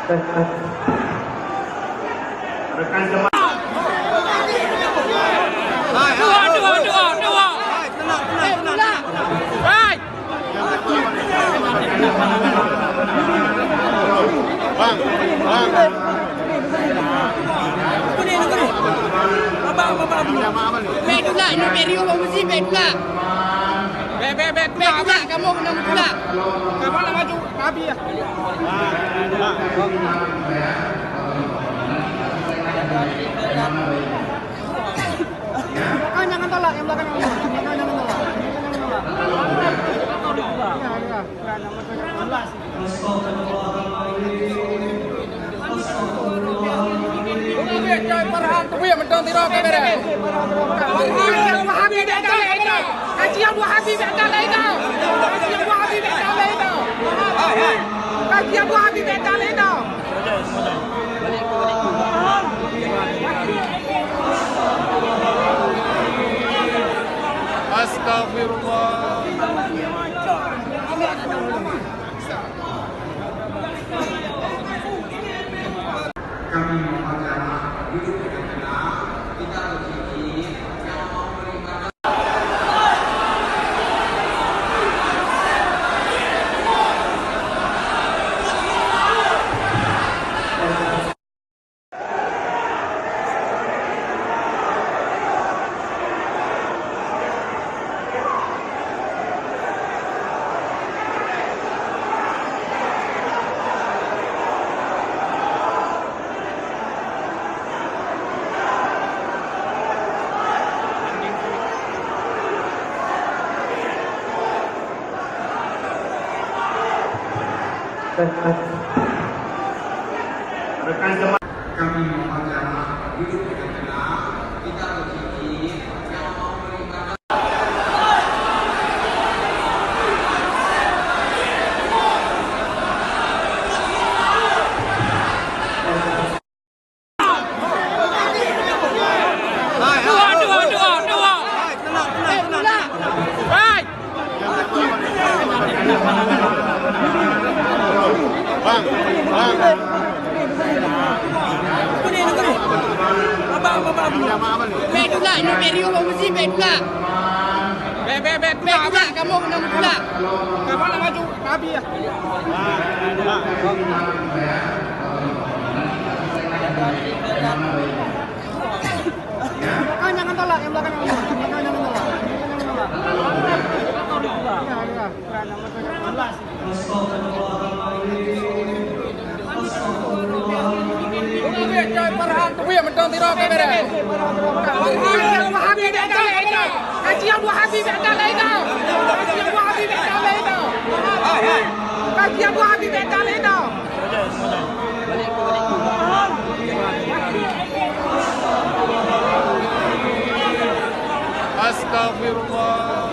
Rekan jemaah. Baik juga, ini Perio mesti baik juga. Baik juga, kamu kena juga. Kamu nak maju, Nabi ya. Kan jangan tolak, yang belakang jangan tolak. Jangan perhang, tu yang mentang tidak kamera. Kajian Wahabi betul itu. Kajian Wahabi betul itu. Kajian Wahabi betul itu. Kajian Wahabi betul itu. Astagfirullah. Kami mohon jamaah duduk dengan tenang, tidak berdiri, yang mau beribadah. Rekan jemaah. Kami mohon jamaah duduk dengan tenang, tidak berdiri, yang mau beribadah. Baik juga, ini Perio mesti baik juga. Baik juga, kamu kena juga. Kamu nak maju, Nabi ya. Kan jangan tolak, yang belakang jangan tolak. Jangan perhang, tu yang mentang tidak kamera. Kajian Wahabi betul itu. Kajian Wahabi betul itu. Kajian Wahabi betul itu. Kajian Wahabi betul itu. Astagfirullah.